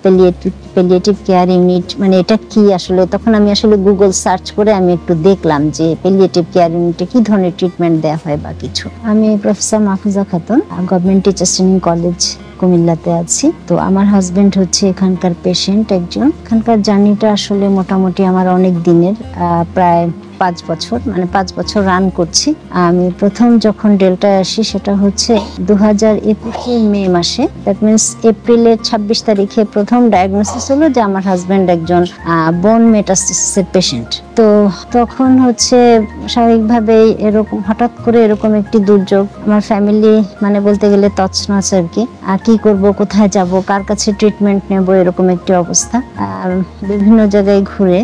Palliative care unit মানে এটা কি আসলে, তখন আমি আসলে গুগল সার্চ করে আমি একটু দেখলাম যে প্যালিয়েটিভ কেয়ার ইউনিটে কি ধরনের ট্রিটমেন্ট দেওয়া হয় বা কিছু। আমি professor Mahfuza Khatun, government teachers training college কুমিল্লাতে আছি। তো আমার হাজবেন্ড হচ্ছে এখানকার পেশেন্ট একজন। এখানকার জার্নিটা আসলে মোটামুটি আমার অনেক দিনের, প্রায় 5 বছর, মানে 5 বছর রান করছি। আমি প্রথম যখন ডেল্টায় আসি সেটা হচ্ছে 2021 মে মাসে, দ্যাট মিনস এপ্রিলের 26 তারিখে প্রথম ডায়াগনোসিস হলো যে আমার হাজবেন্ড একজন বোন মেটাস্টাসিসের পেশেন্ট। তো তখন হচ্ছে স্বাভাবিকভাবে এরকম হঠাৎ করে এরকম একটি দুর্যোগ, আমার ফ্যামিলি মানে বলতে গেলে তছনছ আর কি। কি করব, কোথায় যাব, কার কাছে ট্রিটমেন্ট নেব, এরকম একটি অবস্থা। বিভিন্ন জায়গায় ঘুরে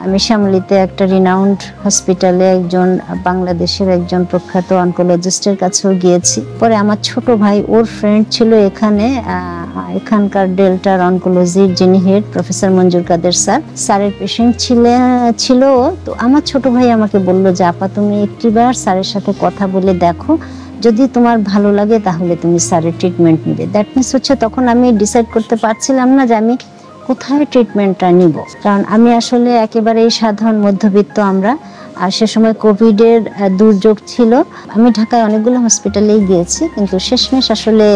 আমি শ্যামলীতে একটা রিনাউন্ড হসপিটালে একজন বাংলাদেশের একজন প্রখ্যাত অনকোলজিস্টের কাছেও গিয়েছি। পরে আমার ছোট ভাই, ওর ফ্রেন্ড ছিল এখানকার ডেল্টার অনকোলজির যিনি হেড, প্রফেসর মঞ্জুর কাদের স্যারের পেশেন্ট ছিল। তো আমার ছোট ভাই আমাকে বলল যে আপা তুমি একটিবার স্যারের সাথে কথা বলে দেখো, যদি তোমার ভালো লাগে তাহলে তুমি স্যারের ট্রিটমেন্ট নিবে। দ্যাট মিনস হচ্ছে তখন আমি ডিসাইড করতে পারছিলাম না যে আমি কোথায় ট্রিটমেন্টটা নিব, কারণ আমি আসলে একেবারেই সাধারণ মধ্যবিত্ত আমরা। আর সে সময় কোভিডের দুর্যোগ ছিল। আমি ঢাকায় অনেকগুলো হসপিটালেই গিয়েছি, কিন্তু শেষমেশ আসলে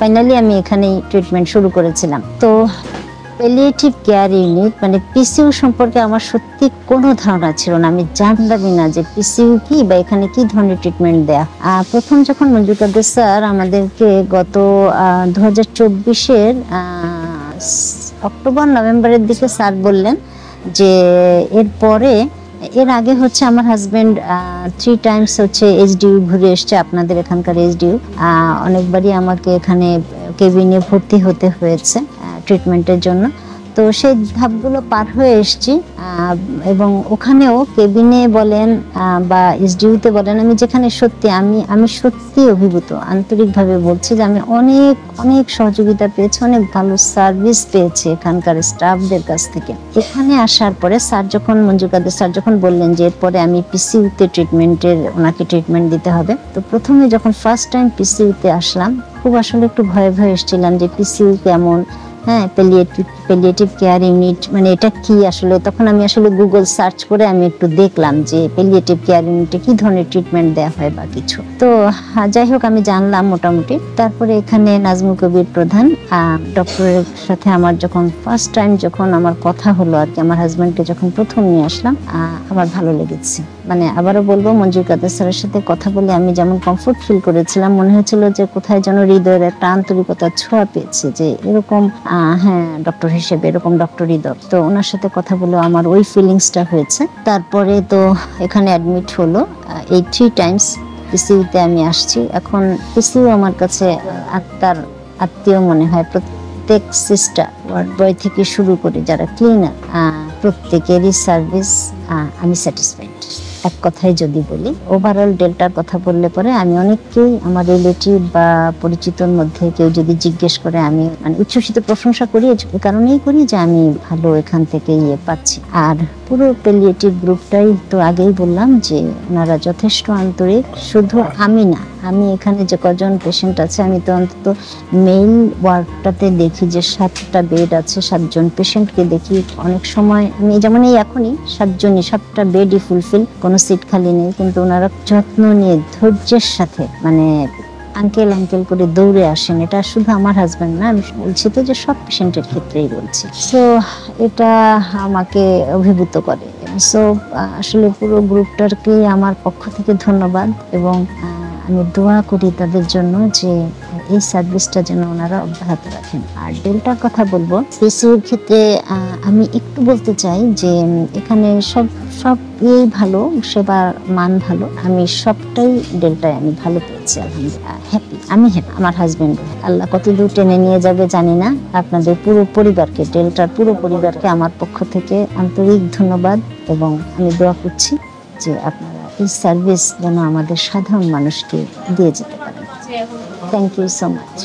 ফাইনালি আমি এখানেই ট্রিটমেন্ট শুরু করেছিলাম। তো প্যালিয়েটিভ কেয়ার ইউনিট মানে পিসিইউ সম্পর্কে আমার সত্যি কোনো ধারণা ছিল না। আমি জানতামই না যে পিসিইউ কি বা এখানে কি ধরনের ট্রিটমেন্ট দেয়া। প্রথম যখন মঞ্জুর কাদের স্যার আমাদেরকে গত 2024-এর অক্টোবর নভেম্বরের দিকে স্যার বললেন যে এর আগে হচ্ছে আমার হাজবেন্ড 3 টাইমস হচ্ছে এইচডিইউ ঘুরে এসছে, আপনাদের এখানকার এইচডিইউ। অনেকবারই আমাকে এখানে কেবিনে ভর্তি হতে হয়েছে ট্রিটমেন্টের জন্য। তো সেই ধাপগুলো পার হয়ে এসছি, এবং ওখানেও কেবিনে বলেন বা এসডিইউতে বলেন, আমি যেখানে সত্যি আমি সত্যি অভিভূত, আন্তরিকভাবে বলছি যে আমি অনেক অনেক সহযোগিতা পেয়েছি, অনেক ভালো সার্ভিস পেয়েছি এখানকার স্টাফদের কাছ থেকে। এখানে আসার পরে মঞ্জুর কাদের স্যার যখন বললেন যে এরপরে আমি পিসিইউতে ওনাকে ট্রিটমেন্ট দিতে হবে, তো প্রথমে যখন ফার্স্ট টাইম পিসিইউতে আসলাম খুব আসলে একটু ভয়ে এসেছিলাম যে পিসিইউ কেমন, হ্যাঁ প্যালিয়েটিভ কেয়ার ইউনিট মানে এটা কি আসলে। তখন আমি আসলে গুগল সার্চ করে আমি একটু দেখলাম যে প্যালিয়েটিভ কেয়ার ইউনিটে কি ধরনের ট্রিটমেন্ট দেওয়া হয় বা কিছু। তো যাই হোক আমি জানলাম মোটামুটি। তারপরে এখানে নাজমুল কবির প্রধান ডক্টরের সাথে আমার যখন ফার্স্ট টাইম আমার কথা হলো আর কি, আমার হাজবেন্ডকে যখন প্রথম নিয়ে আসলাম, আমার ভালো লেগেছে। মানে আবারও বলবো, মঞ্জুর কাদের স্যারের সাথে কথা বলে আমি যেমন কমফোর্ট ফিল করেছিলাম, মনে হয়েছিল যে কোথায় যেন হৃদয়ের একটা আন্তরিকতার ছোঁয়া পেয়েছে, যে এরকম হ্যাঁ ডক্টর হিসেবে এরকম ডক্টর হৃদয়। তো ওনার সাথে কথা বলে আমার ওই ফিলিংসটা হয়েছে। তারপরে তো এখানে অ্যাডমিট হলো, এই 3 টাইমস পিসিইউতে আমি আসছি। এখন পিসিইউ আমার কাছে আত্মীয় মনে হয়। প্রত্যেক সিস্টার, ওয়ার্ড বয় থেকে শুরু করে যারা ক্লিনার, প্রত্যেকেরই সার্ভিস আমি স্যাটিসফাইড। এক কথায় যদি বলি, ওভারঅল ডেল্টার কথা বললে পরে আমি অনেককেই আমার রিলেটিভ বা পরিচিতর মধ্যে কেউ যদি জিজ্ঞেস করে, আমি মানে উচ্ছ্বসিত প্রশংসা করি, এই কারণেই করি যে আমি ভালো এখান থেকে পাচ্ছি। আর পুরো প্যালিয়েটিভ গ্রুপটাই তো আগেই বললাম যে ওনারা যথেষ্ট আন্তরিক। শুধু আমি না, আমি এখানে যে কজন পেশেন্ট আছে, আমি তো অন্তত মেইন ওয়ার্ডটাতে দেখি যে 7টা বেড আছে, 7 জন পেশেন্টকে দেখি। অনেক সময় আমি যেমন এখনই 7টা বেডই ফুলফিল, কোনো সিট খালি নেই, কিন্তু ওনারা যত্ন নিয়ে ধৈর্যের সাথে মানে আঙ্কেল করে দৌড়ে আসেন। এটা শুধু আমার হাজবেন্ড না, আমি বলছি তো যে সব পেশেন্টের ক্ষেত্রেই বলছি। সো এটা আমাকে অভিভূত করে। সো আসলে পুরো গ্রুপটাকে আমার পক্ষ থেকে ধন্যবাদ, এবং আমি দোয়া করি তাদের জন্য যে এই সার্ভিসটা যেন ওনারা অব্যাহত রাখেন। আর ডেল্টার কথা বলবো, পিসিইউর ক্ষেত্রে আমি একটু বলতে চাই যে এখানে সব ভালো, সেবার মান ভালো। আমি সবটাই ডেল্টায় আমি ভালো পেয়েছি, আলহামদুলিল্লাহ হ্যাপি। আমি হ্যাপি, আমার হাজবেন্ড। আল্লাহ কতদূর টেনে নিয়ে যাবে জানি না। আপনাদের পুরো পরিবারকে, ডেল্টার পুরো পরিবারকে আমার পক্ষ থেকে আন্তরিক ধন্যবাদ, এবং আমি দোয়া করছি যে আপনারা এই সার্ভিস যেন আমাদের সাধারণ মানুষকে দিয়ে যেতে পারেন। Thank you so much.